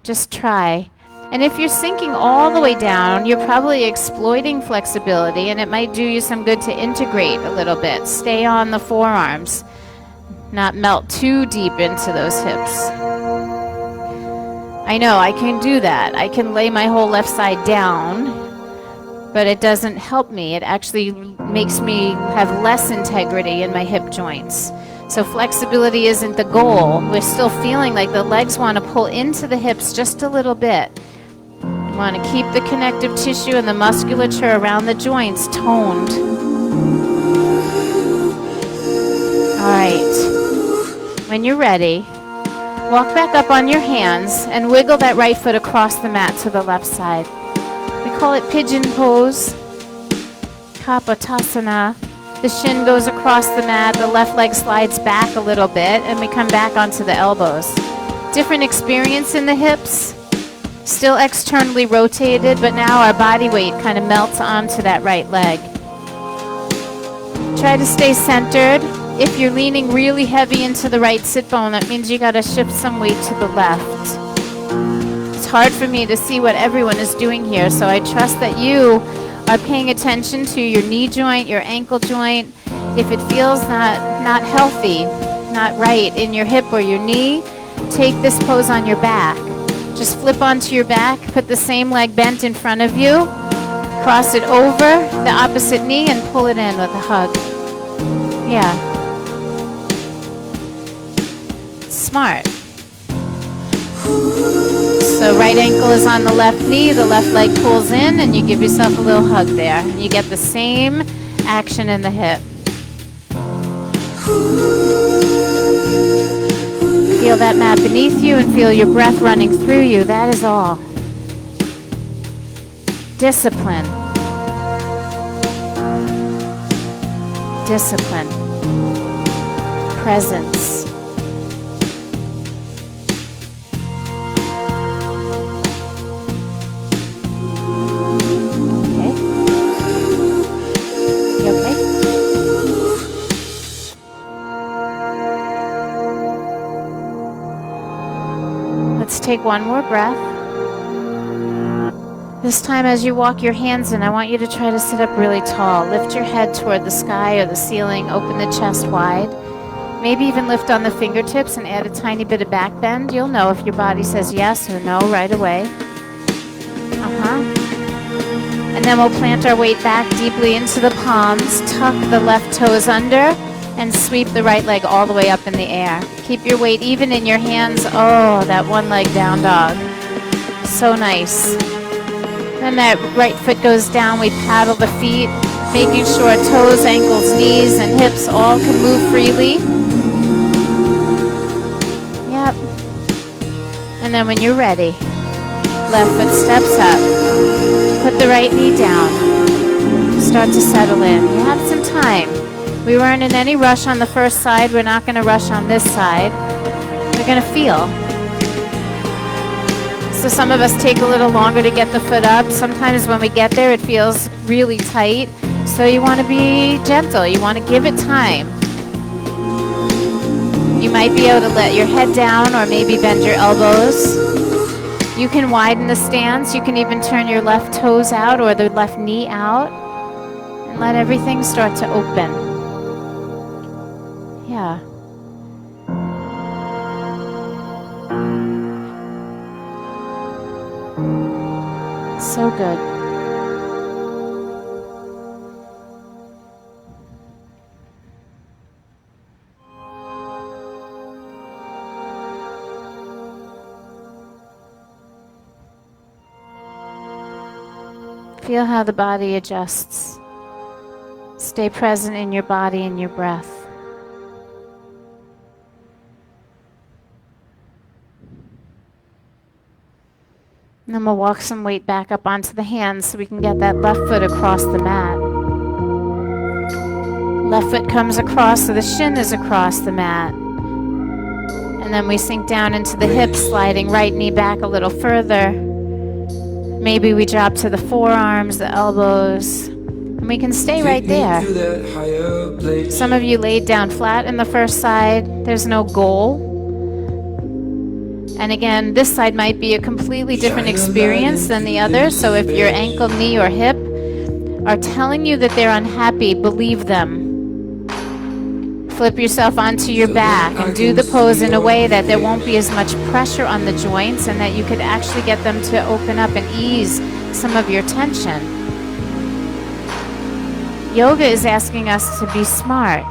Just try. And if you're sinking all the way down, you're probably exploiting flexibility, and it might do you some good to integrate a little bit. Stay on the forearms, not melt too deep into those hips. I know I can do that. I can lay my whole left side down, but it doesn't help me. It actually makes me have less integrity in my hip joints. So flexibility isn't the goal. We're still feeling like the legs want to pull into the hips just a little bit. You want to keep the connective tissue and the musculature around the joints toned. All right. When you're ready, walk back up on your hands and wiggle that right foot across the mat to the left side. We call it pigeon pose, Kapotasana. The shin goes across the mat, the left leg slides back a little bit, and we come back onto the elbows. Different experience in the hips, still externally rotated, but now our body weight kind of melts onto that right leg. Try to stay centered. If you're leaning really heavy into the right sit bone, that means you got to shift some weight to the left. It's hard for me to see what everyone is doing here, so I trust that you are paying attention to your knee joint, your ankle joint. If it feels not healthy, not right in your hip or your knee, take this pose on your back. Just flip onto your back, put the same leg bent in front of you, cross it over the opposite knee and pull it in with a hug. Yeah. Smart. So right ankle is on the left knee, the left leg pulls in, and you give yourself a little hug there. And you get the same action in the hip. Feel that mat beneath you and feel your breath running through you. That is all. Discipline. Discipline. Presence. Take one more breath. This time as you walk your hands in, I want you to try to sit up really tall. Lift your head toward the sky or the ceiling. Open the chest wide. Maybe even lift on the fingertips and add a tiny bit of back bend. You'll know if your body says yes or no right away. And then we'll plant our weight back deeply into the palms. Tuck the left toes under and sweep the right leg all the way up in the air. Keep your weight even in your hands. Oh, that one leg down dog. So nice. Then that right foot goes down. We paddle the feet, making sure toes, ankles, knees, and hips all can move freely. Yep. And then when you're ready, left foot steps up. Put the right knee down. Start to settle in. You have some time. We weren't in any rush on the first side. We're not going to rush on this side. We're going to feel. So some of us take a little longer to get the foot up. Sometimes when we get there, it feels really tight. So you want to be gentle. You want to give it time. You might be able to let your head down or maybe bend your elbows. You can widen the stance. You can even turn your left toes out or the left knee out. And let everything start to open. Yeah. good. Feel how the body adjusts. Stay present in your body and your breath. And then we'll walk some weight back up onto the hands so we can get that left foot across the mat. Left foot comes across so the shin is across the mat. And then we sink down into the hips, sliding right knee back a little further. Maybe we drop to the forearms, the elbows, and we can stay right there. Some of you laid down flat in the first side. There's no goal. And again, this side might be a completely different experience than the other. So if your ankle, knee, or hip are telling you that they're unhappy, believe them. Flip yourself onto your back and do the pose in a way that there won't be as much pressure on the joints and that you could actually get them to open up and ease some of your tension. Yoga is asking us to be smart,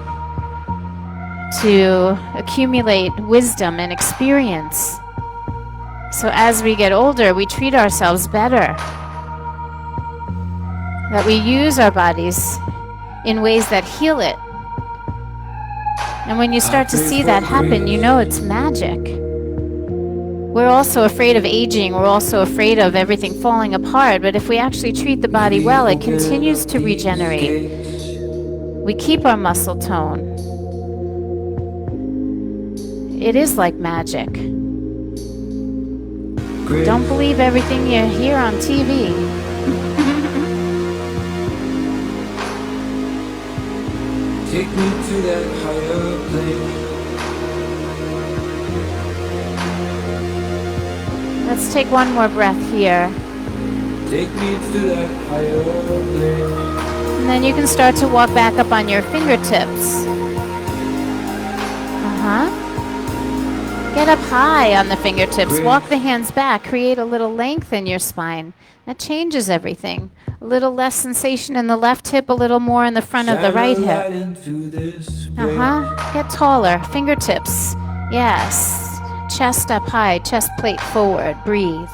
to accumulate wisdom and experience. So as we get older, we treat ourselves better. That we use our bodies in ways that heal it. And when you start to see that happen, you know it's magic. We're also afraid of aging. We're also afraid of everything falling apart. But if we actually treat the body well, it continues to regenerate. We keep our muscle tone. It is like magic. Don't believe everything you hear on TV.
Take me to that higher place.
Let's take one more breath here.
Take me to that higher place.
And then you can start to walk back up on your fingertips. Get up high on the fingertips. Walk the hands back. Create a little length in your spine. That changes everything. A little less sensation in the left hip, a little more in the front of the right hip. Get taller. Fingertips. Yes. Chest up high. Chest plate forward. Breathe.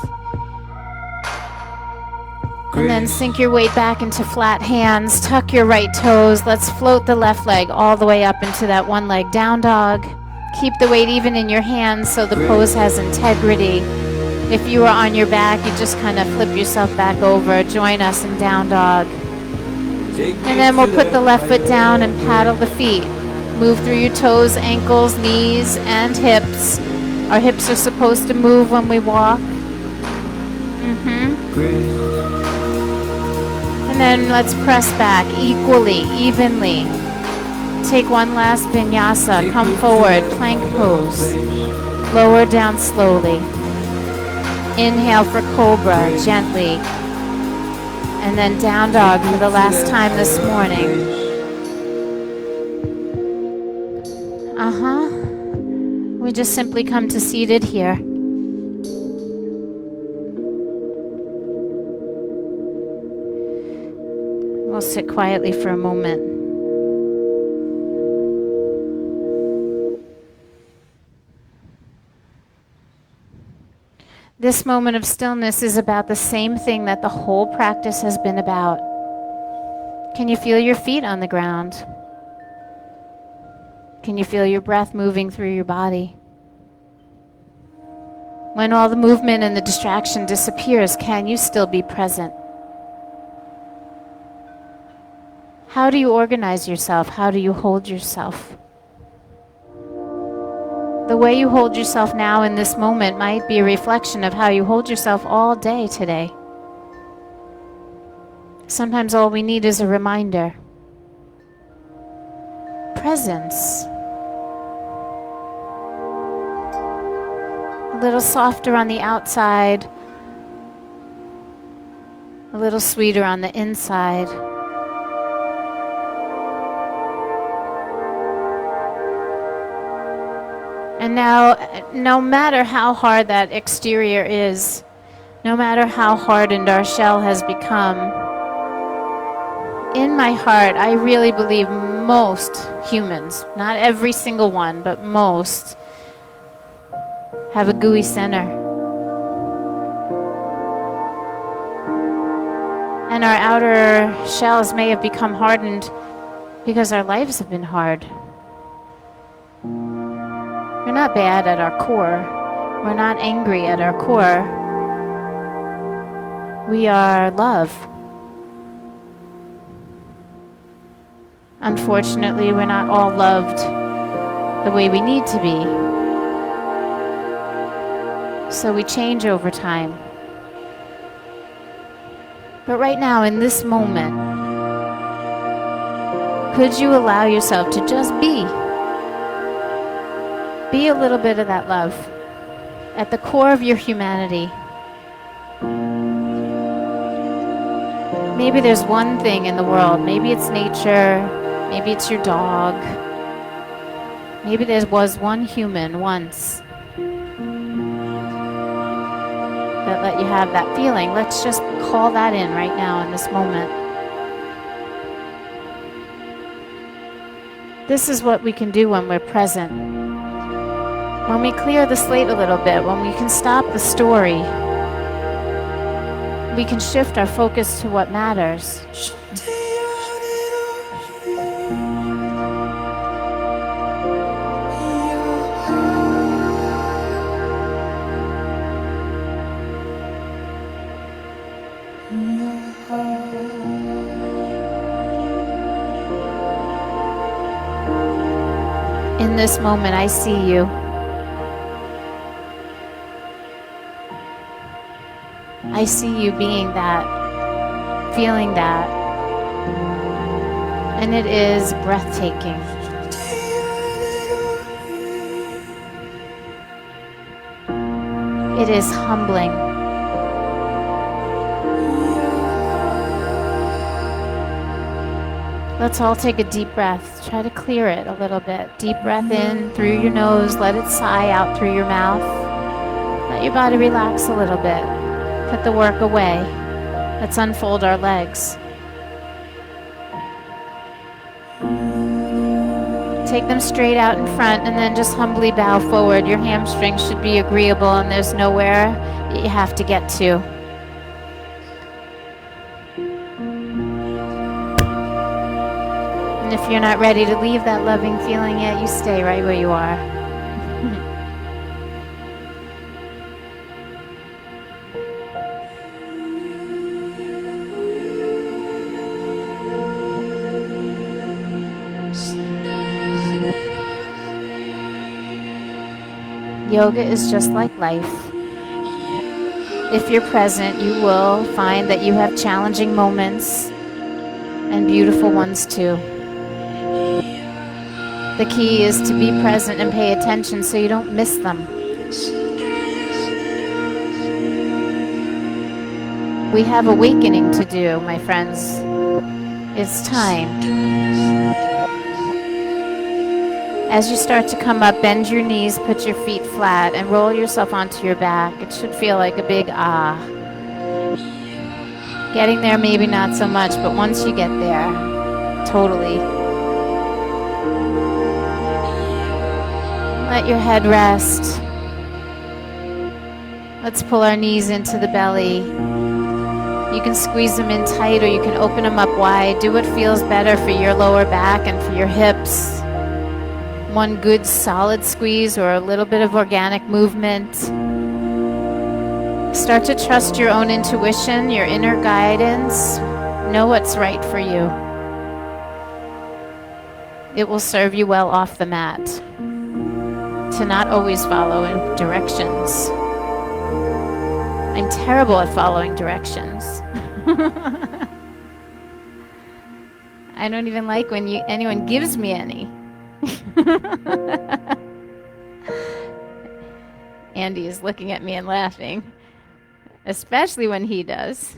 And then sink your weight back into flat hands. Tuck your right toes. Let's float the left leg all the way up into that one leg down dog. Keep the weight even in your hands so the pose has integrity. If you are on your back, you just kind of flip yourself back over. Join us in down dog. And then we'll put the left foot down and paddle the feet. Move through your toes, ankles, knees, and hips. Our hips are supposed to move when we walk. And then let's press back equally, evenly. Take one last vinyasa. Come forward, plank pose. Lower down slowly. Inhale for cobra, gently. And then down dog for the last time this morning. We just simply come to seated here. We'll sit quietly for a moment. This moment of stillness is about the same thing that the whole practice has been about. Can you feel your feet on the ground? Can you feel your breath moving through your body? When all the movement and the distraction disappears, can you still be present? How do you organize yourself? How do you hold yourself? The way you hold yourself now in this moment might be a reflection of how you hold yourself all day today. Sometimes all we need is a reminder. Presence. A little softer on the outside, a little sweeter on the inside. And now, no matter how hard that exterior is, No matter how hardened our shell has become, in my heart, I really believe most humans, not every single one, but most, have a gooey center. And our outer shells may have become hardened because our lives have been hard. We're not bad at our core. We're not angry at our core. We are love. Unfortunately, we're not all loved the way we need to be. So we change over time. But right now, in this moment, could you allow yourself to just be? Be a little bit of that love at the core of your humanity. Maybe there's one thing in the world. Maybe it's nature. Maybe it's your dog. Maybe there was one human once that let you have that feeling. Let's just call that in right now in this moment. This is what we can do when we're present. When we clear the slate a little bit, when we can stop the story, we can shift our focus to what matters. In this moment, I see you. I see you being that, feeling that, and it is breathtaking. It is humbling. Let's all take a deep breath. Try to clear it a little bit. Deep breath in through your nose. Let it sigh out through your mouth. Let your body relax a little bit. Put the work away. Let's unfold our legs. Take them straight out in front and then just humbly bow forward. Your hamstrings should be agreeable and there's nowhere that you have to get to. And if you're not ready to leave that loving feeling yet, you stay right where you are. Yoga is just like life. If you're present, you will find that you have challenging moments and beautiful ones too. The key is to be present and pay attention so you don't miss them. We have awakening to do, my friends. It's time. As you start to come up, bend your knees, put your feet flat, and roll yourself onto your back. It should feel like a big ah. Getting there, maybe not so much, but once you get there, totally. Let your head rest. Let's pull our knees into the belly. You can squeeze them in tight or you can open them up wide. Do what feels better for your lower back and for your hips. One good solid squeeze or a little bit of organic movement. Start to trust your own intuition, your inner guidance. Know what's right for you. It will serve you well off the mat to not always follow in directions. I'm terrible at following directions. I don't even like when anyone gives me any. Andy is looking at me and laughing, especially when he does.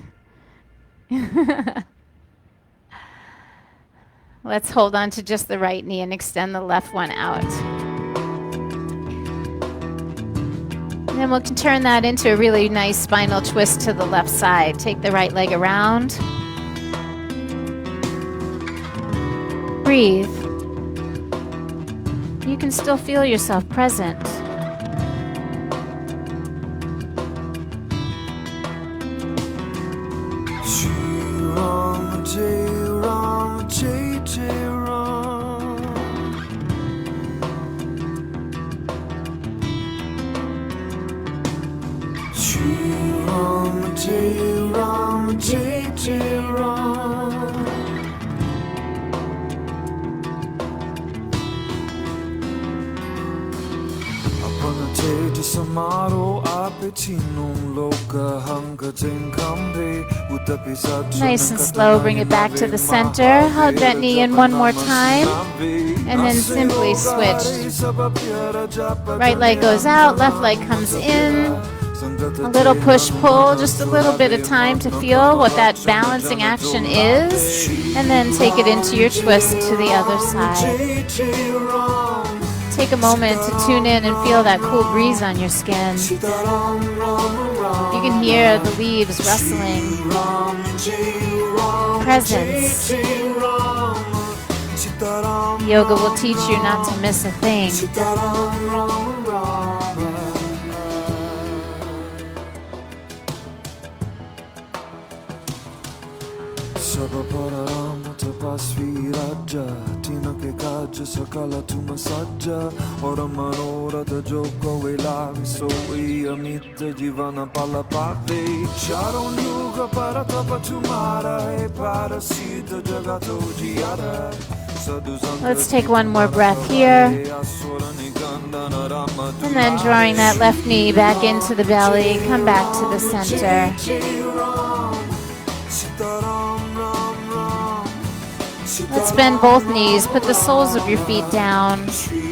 Let's hold on to just the right knee and extend the left one out. Then we can turn that into a really nice spinal twist to the left side. Take the right leg around. Breathe. You can still feel yourself present. Nice and slow, bring it back to the center. Hug that knee in one more time. And then simply switch. Right leg goes out, left leg comes in. A little push-pull, just a little bit of time to feel what that balancing action is. And then take it into your twist to the other side. Take a moment to tune in and feel that cool breeze on your skin. You can hear the leaves rustling. Presence. Yoga will teach you not to miss a thing. Let's take one more breath here. And then drawing that left knee back into the belly, come back to the center. Let's bend both knees, put the soles of your feet down.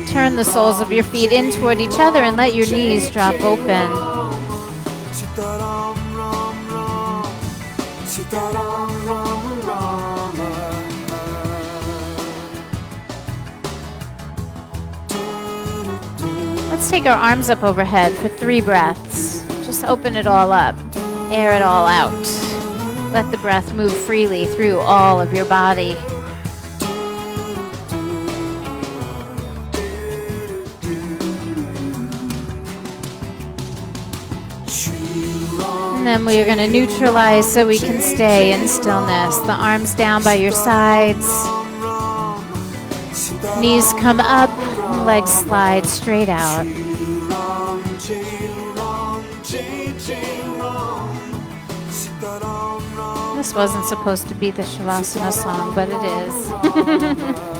Turn the soles of your feet in toward each other and let your knees drop open. Let's take our arms up overhead for 3 breaths. Just open it all up. Air it all out. Let the breath move freely through all of your body. And then we are going to neutralize so we can stay in stillness. The arms down by your sides. Knees come up, legs slide straight out. This wasn't supposed to be the Shavasana song, but it is.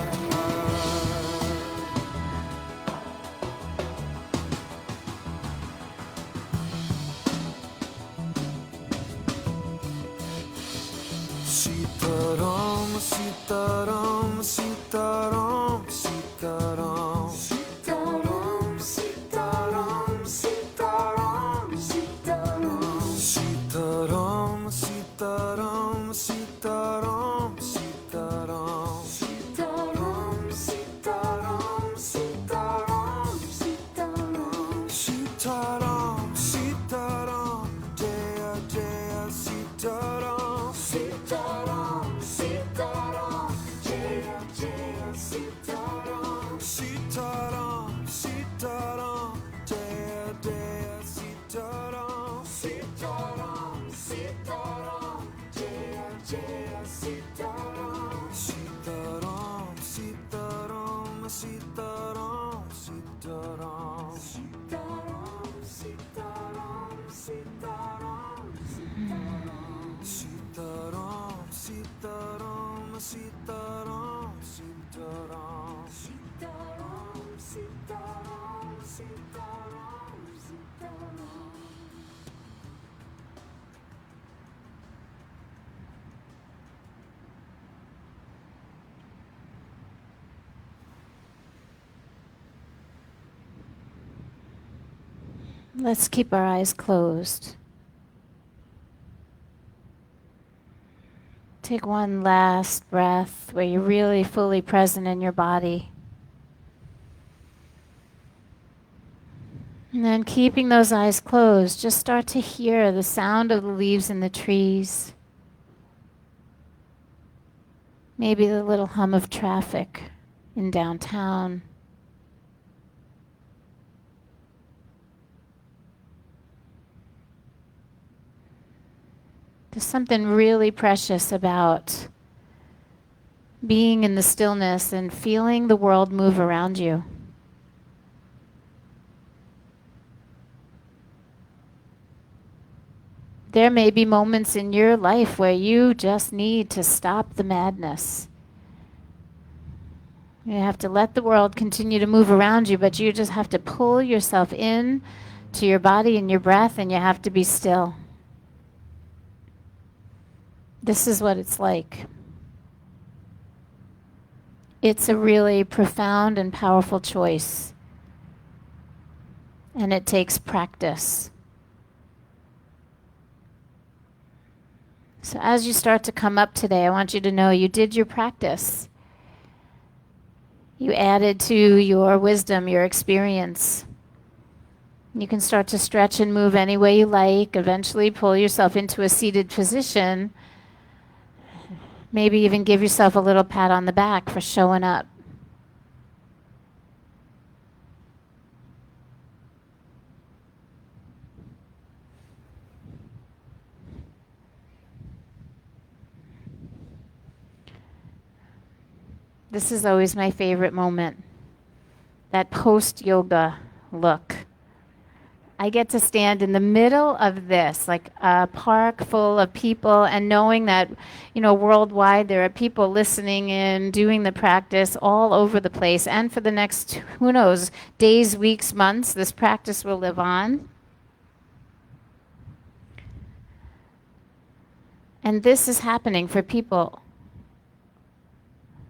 Let's keep our eyes closed. Take one last breath where you're really fully present in your body. And then keeping those eyes closed, just start to hear the sound of the leaves in the trees. Maybe the little hum of traffic in downtown. There's something really precious about being in the stillness and feeling the world move around you. There may be moments in your life where you just need to stop the madness. You have to let the world continue to move around you, but you just have to pull yourself in to your body and your breath, and you have to be still. This is what it's like. It's a really profound and powerful choice, and it takes practice. So as you start to come up today, I want you to know you did your practice. You added to your wisdom, your experience. You can start to stretch and move any way you like, eventually pull yourself into a seated position. Maybe even give yourself a little pat on the back for showing up. This is always my favorite moment, that post-yoga look. I get to stand in the middle of this, like a park full of people, and knowing that, worldwide there are people listening in, doing the practice all over the place. And for the next, who knows, days, weeks, months, this practice will live on. And this is happening for people.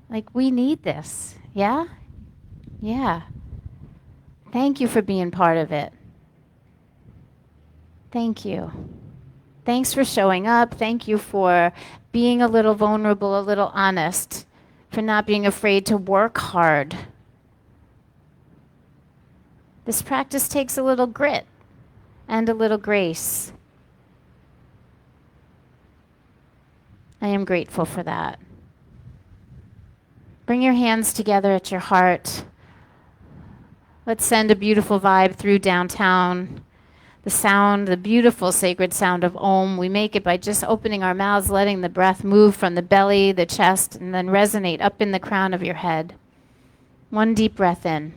Like, we need this. Yeah? Yeah. Thank you for being part of it. Thank you. Thanks for showing up. Thank you for being a little vulnerable, a little honest, for not being afraid to work hard. This practice takes a little grit and a little grace. I am grateful for that. Bring your hands together at your heart. Let's send a beautiful vibe through downtown. The sound, the beautiful sacred sound of Om. We make it by just opening our mouths, letting the breath move from the belly, the chest, and then resonate up in the crown of your head. One deep breath in.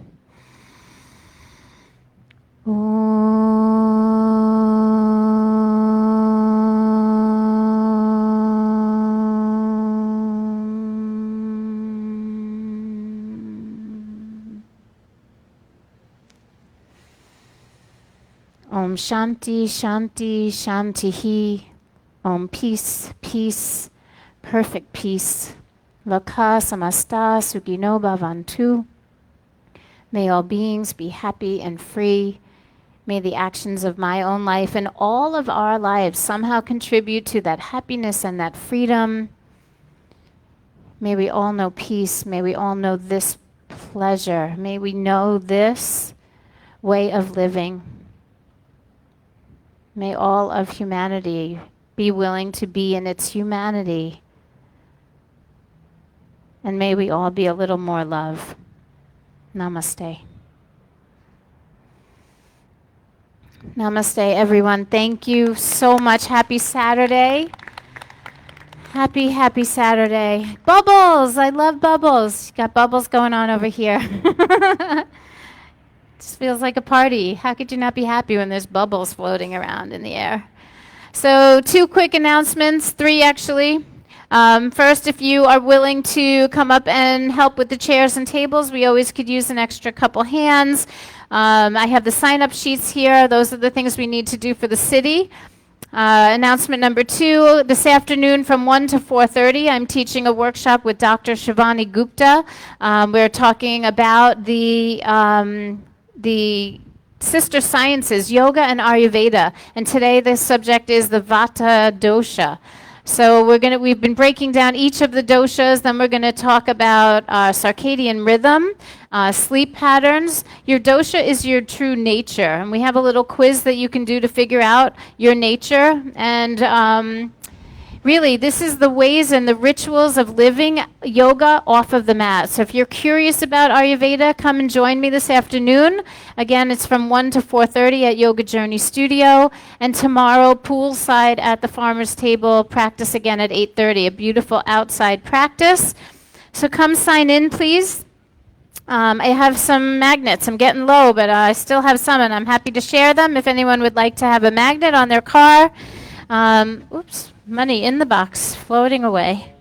Om Shanti, Shanti, Shantihi. Om Peace, Peace, perfect peace. Lokha Samasta Sukhino Bhavantu. May all beings be happy and free. May the actions of my own life and all of our lives somehow contribute to that happiness and that freedom. May we all know peace. May we all know this pleasure. May we know this way of living. May all of humanity be willing to be in its humanity. And may we all be a little more love. Namaste. Namaste, everyone. Thank you so much. Happy Saturday. Happy Saturday. Bubbles! I love bubbles. Got bubbles going on over here. Just feels like a party. How could you not be happy when there's bubbles floating around in the air? So 2 quick announcements, 3 actually. First, if you are willing to come up and help with the chairs and tables, we always could use an extra couple hands. I have the sign-up sheets here. Those are the things we need to do for the city. Announcement number 2, this afternoon from 1 to 4:30, I'm teaching a workshop with Dr. Shivani Gupta. We're talking about the sister sciences, yoga and Ayurveda. And today the subject is the Vata dosha. So we've been breaking down each of the doshas. Then we're going to talk about circadian rhythm, sleep patterns. Your dosha is your true nature, and we have a little quiz that you can do to figure out your nature. And really, this is the ways and the rituals of living yoga off of the mat. So if you're curious about Ayurveda, come and join me this afternoon. Again, it's from 1 to 4:30 at Yoga Journey Studio. And tomorrow, poolside at the Farmer's Table, practice again at 8:30, a beautiful outside practice. So come sign in, please. I have some magnets. I'm getting low, but I still have some, and I'm happy to share them if anyone would like to have a magnet on their car. Oops. Money in the box, floating away.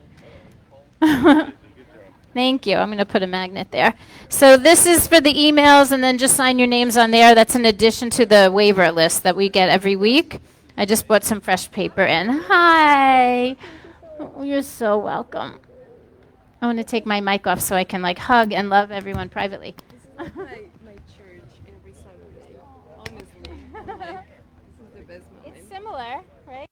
Thank you. I'm going to put a magnet there. So this is for the emails, and then just sign your names on there. That's in addition to the waiver list that we get every week. I just brought some fresh paper in. Hi. Oh, you're so welcome. I want to take my mic off so I can hug and love everyone privately.
This is like my church every Saturday. Honestly, this is the best moment.
It's similar, right?